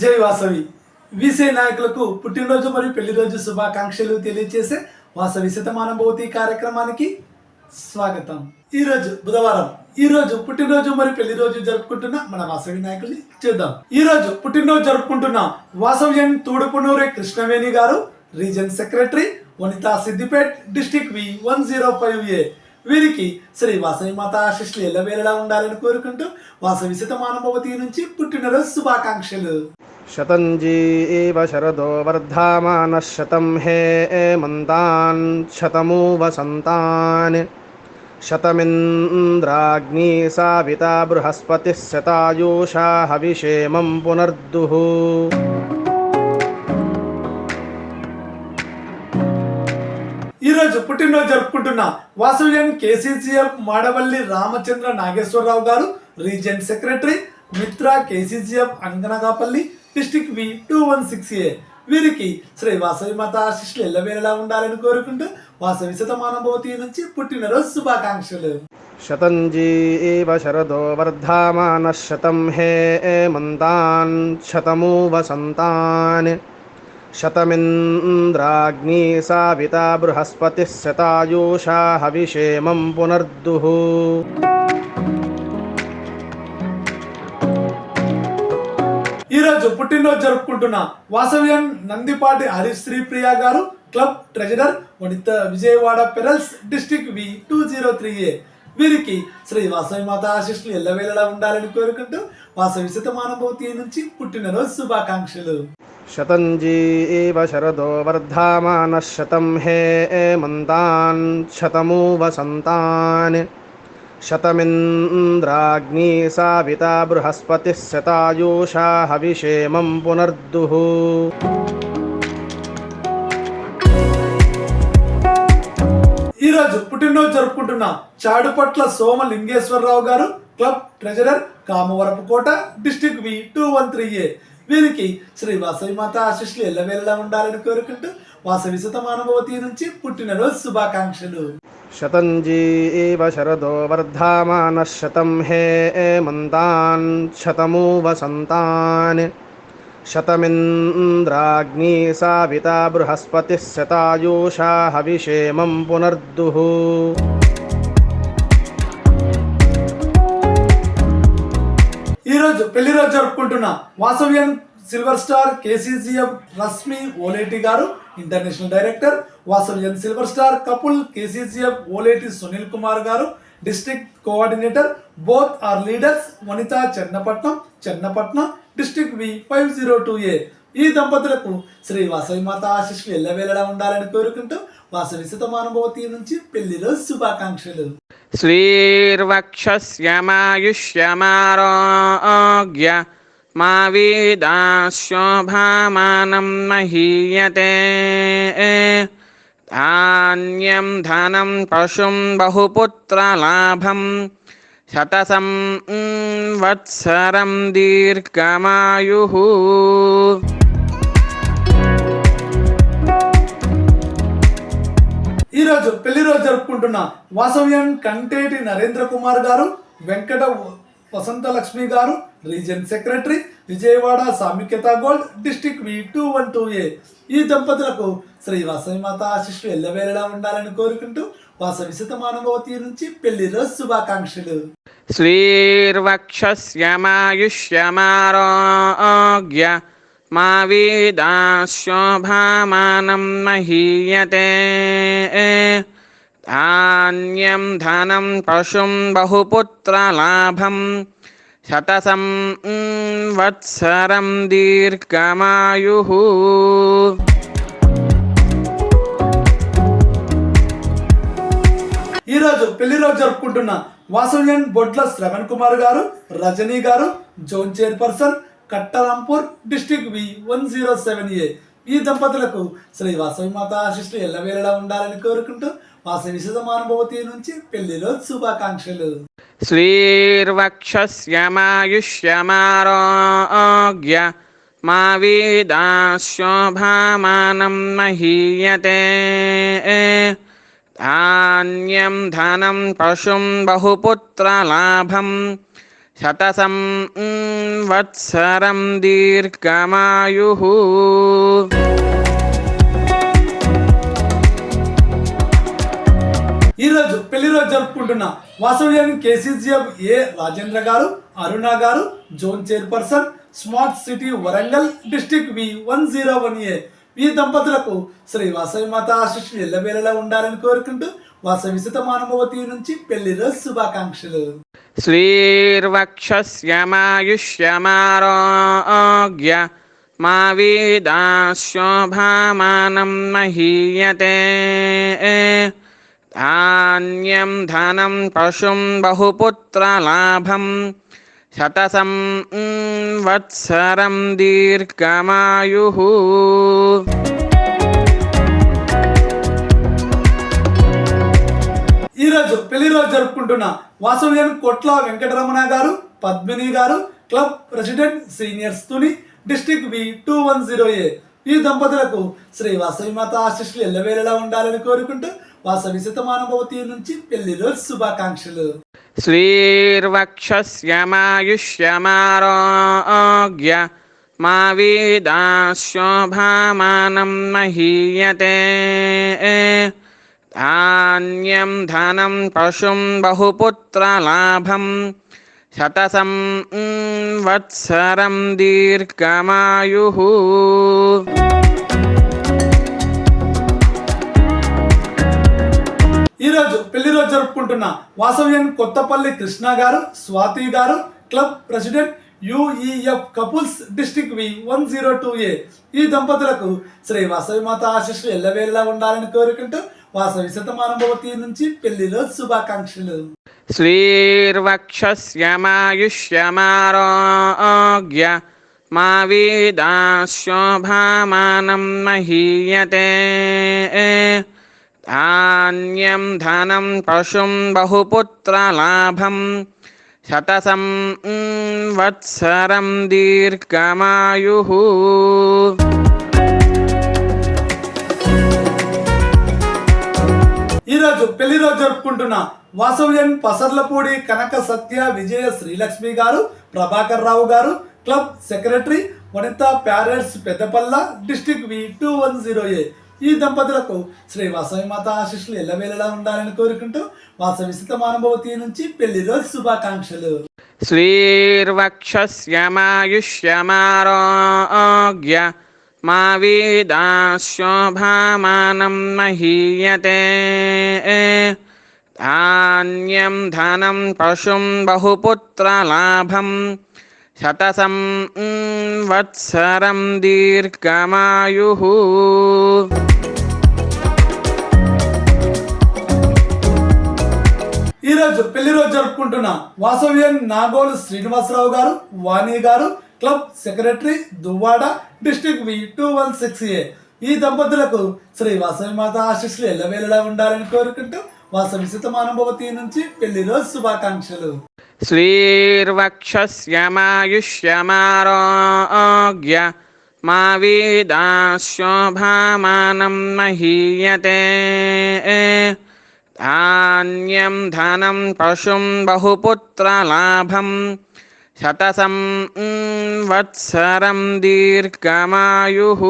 జై వాసవి విసే నాయకులకు పుట్టినరోజు మరియు పెళ్లిరోజు శుభాకాంక్షలు తెలియజేసే వాసవి శతమానభవతి కార్యక్రమానికి స్వాగతం. ఈరోజు బుధవారం. ఈ రోజు పుట్టినరోజు మరియు పెళ్లిరోజు జరుపుకుంటున్న మన వాసవి నాయకుల్ని చూద్దాం. ఈ రోజు పుట్టినరోజు జరుపుకుంటున్న వాసవ్యన్ తూడుపునూరి కృష్ణవేణి గారు, region secretary, Vanitha Siddipet, district V105A. వీరికి శ్రీ వాసవి మాత ఆశీస్సులు ఎల్లవేళలా ఉండాలని కోరుకుంటూ వాసవి శతమానభవతి నుంచి పుట్టినరోజు శుభాకాంక్షలు. శతంజీవ శరదో వర్ధమానః శతం హేమంతాన్ శతమూ వసంతాన్ శతమింద్రాగ్నీ సావితా బృహస్పతిః శతాయూషా హవిషేమం పునర్దుః. ఈరోజు పుట్టినరోజు జరుపుకుంటున్న వాసవ్యన్ KCGF మాడవల్లి రామచంద్ర నాగేశ్వరరావు గారు, రీజన్ సెక్రటరీ, మిత్ర KCGF అంగనగాపల్లి, డిస్టిక్ V216A. వీరికి శ్రీ వాసవి మాత ఆశీస్సులు ఎల్లవేళలా ఉండాలని కోరుకుంటూ వాసవి శతమానభవతి నుంచి పుట్టినరోజు శుభాకాంక్షలు. శతంజీవ శరదో వర్ధమానః శతం హేమంతాన్ శతమూ వసంతాన్ శతమింద్రాగ్నీ సావితా బృహస్పతిః శతాయూషా హవిషేమం పునర్దుః. ఈరోజు పుట్టినరోజు జరుపుకుంటున్న వాసవ్యన్ నందిపాటి హరిశ్రీప్రియ గారు, క్లబ్ ట్రెజరర్, వనిత విజయవాడ పెరల్స్, డిస్టిక్ V203A. వీరికి శ్రీ వాసవి మాత ఆశీస్సులు ఎల్లవేళలా ఉండాలని కోరుకుంటూ వాసవి శతమానభవతి నుంచి పుట్టినరోజు శుభాకాంక్షలు. శతంజీవ శరదో వర్ధమానః శతం హేమంతాన్ శతమూ వసంతాన్ శతమింద్రాగ్నీ సావితా బృహస్పతిః శతాయూషా హవిషేమం పునర్దుః. ఈరోజు పుట్టినరోజు జరుపుకుంటున్న చాడుపట్ల సోమలింగేశ్వరరావు గారు, club treasurer, Kamavarapukota, district V213A. వీరికి శ్రీ వాసవి మాత ఆశీస్సులు ఎల్లవేళలా ఉండాలని కోరుకుంటూ వాసవి శతమానభవతి నుంచి పుట్టినరోజు శుభాకాంక్షలు. శతంజీవ శరదో వర్ధమానః శతం హేమంతాన్ శతమూ వసంతాన్ శతమింద్రాగ్నీ సావితా బృహస్పతిః శతాయూషా హవిషేమం పునర్దుః. ఈరోజు పెళ్లిరోజు జరుపుకుంటున్న Vasavyan silver star KCGF Rashmi Oleti garu, international director, Vasavyan silver star couple KCGF Oleti Sunil Kumar garu, district coordinator, both are leaders, Vanitha Chennapatnam, district V502A. ఈ దంపతులకు శ్రీ వాసవి మాత ఆశీస్సులు ఎల్లవేళలా ఉండాలని కోరుకుంటూ వాసవి శతమానభవతి నుంచి పెళ్లిరోజు శుభాకాంక్షలు. శ్రీర్వక్షస్యమాయుష్యమారోగ్య మా వీదాశోభామానం మహీయతే. ధాన్యం ధనం పశుం బహుపుత్రలాభం శతసం వత్సరం దీర్ఘమాయుః. ఈరోజు పెళ్లిరోజు జరుపుకుంటున్న వాసవ్యన్ కంటేటి నరేంద్ర కుమార్ గారు, Venkata Vasanthalakshmi garu, region secretary, Vijayawada Samaikyata gold, district V212A. ఈ దంపతులకు శ్రీ వాసవి మాత ఆశీస్సులు ఎల్లవేళలా ఉండాలని కోరుకుంటూ వాసవి శతమానభవతి నుంచి పెళ్లిరోజు శుభాకాంక్షలు. శ్రీర్వక్షస్యమాయుష్యమారోగ్య మా వీదాశోభామానం మహీయతే. ధాన్యం ధనం పశుం బహుపుత్రలాభం శతసం వత్సరం దీర్ఘమాయుః. ఈరోజు పెళ్లిరోజు జరుపుకుంటున్న వాసవ్యన్ బొడ్ల శ్రవణ్ కుమార్ గారు, రజనీ గారు, zone chairperson, Kattarampur, district V107A. ఈ దంపతులకు శ్రీ వాసవి మాత ఆశీస్సులు ఎల్లవేళలా ఉండాలని కోరుకుంటూ వాసవి శతమానభవతి నుంచి పెళ్లిరోజు శుభాకాంక్షలు. శ్రీర్వక్షస్యమాయుష్యమారోగ్య మా వీదాశోభామానం మహీయతే. ధాన్యం ధనం పశుం బహుపుత్రలాభం శతసం వత్సరం దీర్ఘమాయుః. ఈ రోజు పెళ్లి రోజు జరుపుకుంటున్న వాసవ్యాన్ని కేసీజీఎఫ్ ఏ రాజేంద్ర గారు, అరుణ గారు, zone chairperson, smart city Warangal, district V101A ఈ దంపతులకు శ్రీ వాసవి మాత ఆశీస్సులు ఎల్లవేళలా ఉండాలని కోరుకుంటూ వాసవి శతమానభవతి నుంచి పెళ్లి రోజు శుభాకాంక్షలు. శ్రీర్వక్షస్యమాయుష్యమారోగ్య మా వీదాశోభామానం మహీయతే. ధాన్యం ధనం పశుం బహుపుత్రలాభం శతసం వత్సరం దీర్ఘమాయుః. ఈ రోజు పెళ్లి రోజు జరుపుకుంటున్న వాసవ్యం కొట్ల వెంకటరమణ గారు, పద్మిని గారు, club president seniors Tuni, district V210A ఈ దంపతులకు శ్రీ వాసవి మాత ఆశీస్సులు ఎల్లవేళలా ఉండాలని కోరుకుంటూ వాసవి శతమానభవతి నుంచి పెళ్లి రోజు శుభాకాంక్షలు. శ్రీర్వక్షస్యమాయుష్యమారోగ్య మా వీదాశోభామానం మహీయతే. ధాన్యం ధనం పశుం బహుపుత్రలాభం శతసం వత్సరం దీర్ఘమాయుః. ఈ రోజు పెళ్లి రోజు జరుపుకుంటున్న వాసవ్యం కొత్తపల్లి కృష్ణ గారు, స్వాతి గారు, club president UEF couples, district V102A ఈ దంపతులకు శ్రీ వాసవి మాత ఆశీస్సులు ఎల్లవేళలా ఉండాలని కోరుకుంటూ వాసవి శతమానభవతి నుంచి పెళ్లి రోజు శుభాకాంక్షలు. శ్రీర్వక్షస్యమాయుష్యమారోగ్య మా వీదాశోభామానం మహీయతే. ధాన్యం ధనం పశుం బహుపుత్రలాభం శతసం వత్సరం దీర్ఘమాయుః. ఈ రోజు పెళ్లి రోజు జరుపుకుంటున్న వాసవ్యం పసర్లపూడి కనక సత్య విజయ శ్రీలక్ష్మి గారు, ప్రభాకర్ రావు గారు, క్లబ్ సెక్రటరీ వనిత ప్యారెట్స్ పెద్దపల్ల, డిస్టిక్ V210A ఈ దంపతులకు శ్రీ వాసవి మాత ఆశీస్సులు ఎల్లవేళలా ఉండాలని కోరుకుంటూ వాసవి శతమానభవతి నుంచి పెళ్లి రోజు శుభాకాంక్షలు. శ్రీర్వక్షస్యమాయుష్యమారోగ్య మా వీదాశోభామానం మహీయతే. ధాన్యం ధనం పశుం బహుపుత్రలాభం శతసం వత్సరం దీర్ఘమాయుః. ఈ రోజు పెళ్లి రోజు జరుపుకుంటున్న వాసవ్యం నాగోలు శ్రీనివాసరావు గారు, వాణి గారు, club secretary Duvvada, district V216A ఈ దంపతులకు శ్రీ వాసవి మాత ఆశీస్సులు ఎల్లవేళలా ఉండాలని కోరుకుంటూ వాసవి శతమానభవతి నుంచి పెళ్లి రోజు శుభాకాంక్షలు. శ్రీర్వక్షస్యమాయుష్యమారోగ్య మా వీదాశోభామానం మహీయతే. ధాన్యం ధనం పశుం బహుపుత్రలాభం శతసం వత్సరం దీర్ఘమాయుః.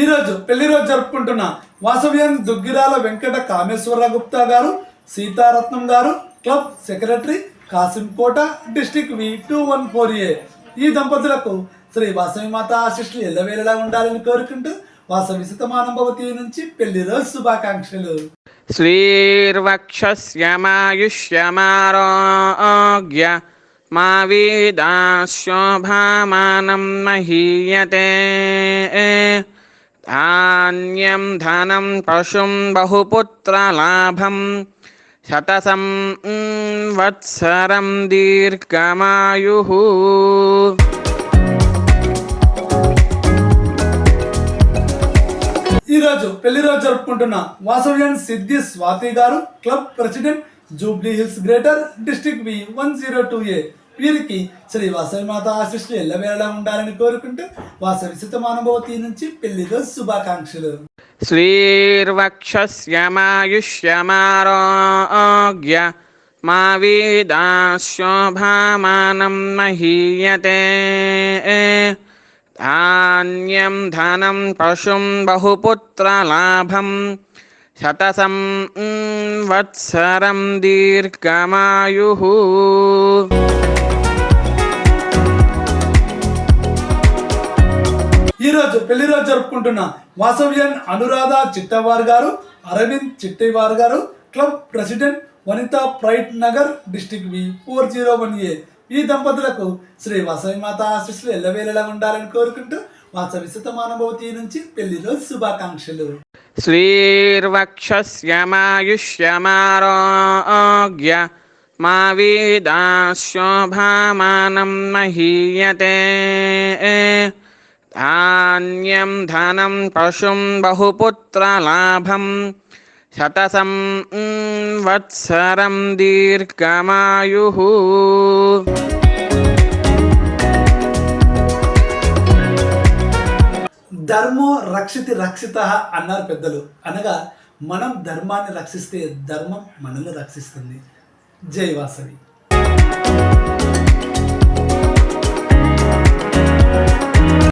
ఈ రోజు పెళ్లి రోజు జరుపుకుంటున్న వాసవ్యం దుగ్గిరాల వెంకట కామేశ్వర గుప్తా గారు, సీతారత్నం గారు, club secretary Kasimkota, district V214A ఈ దంపతులకు శ్రీ వాసవి మాత ఆశీస్సులు ఎల్లవేళలా ఉండాలని కోరుకుంటూ వాసవి శతమానభవతి నుంచి పెళ్లి రోజు శుభాకాంక్షలు. శ్రీర్వక్షస్యమాయుష్యమారోగ్య మా వీదాశోభామానం మహీయతే. ధాన్యం ధనం పశుం బహుపుత్రలాభం శతసం వత్సరం దీర్ఘమాయుః. ఈ రోజు పెళ్లి రోజు జరుపుకుంటున్న వాసవ్యం సిద్ధి స్వాతి గారు, club president Jubilee hills greater, district V102A వీరికి శ్రీ వాసవి మాత ఆశీస్సులు ఎల్లవేళలా ఉండాలని కోరుకుంటూ వాసవి శతమానభవతి నుంచి పెళ్లి రోజు శుభాకాంక్షలు. శ్రీర్వక్షస్యమాయుష్యమారోగ్య మా వీదాశోభామానం మహీయతే ధాన్యం ధనం పశుం బహుపుత్రలాభం శతసం వత్సరం దీర్ఘమాయుః. ఈరోజు పెళ్లి రోజు జరుపుకుంటున్న వాసవ్యన్ అనురాధ చిట్టవార్ గారు, Aravind Chittawar garu, club president, Vanitha pride Nagar, district V 401A. ఈ దంపతులకు శ్రీ వాసవి మాత ఆశీస్సులు ఎల్లవేళలా ఉండాలని కోరుకుంటూ వాసవి శతమానభవతి నుంచి పెళ్లి రోజు శుభాకాంక్షలు. శ్రీర్వక్షస్యమాయుష్యమారోగ్య మా వీదాశోభామానం మహీయతే ధాన్యం ధనం పశుం బహుపుత్రలాభం శతసం వత్సరం దీర్ఘమాయుః. ధర్మో రక్షితి రక్షిత అన్నారు పెద్దలు. అనగా మనం ధర్మాన్ని రక్షిస్తే ధర్మం మనల్ని రక్షిస్తుంది. జై వాసవి.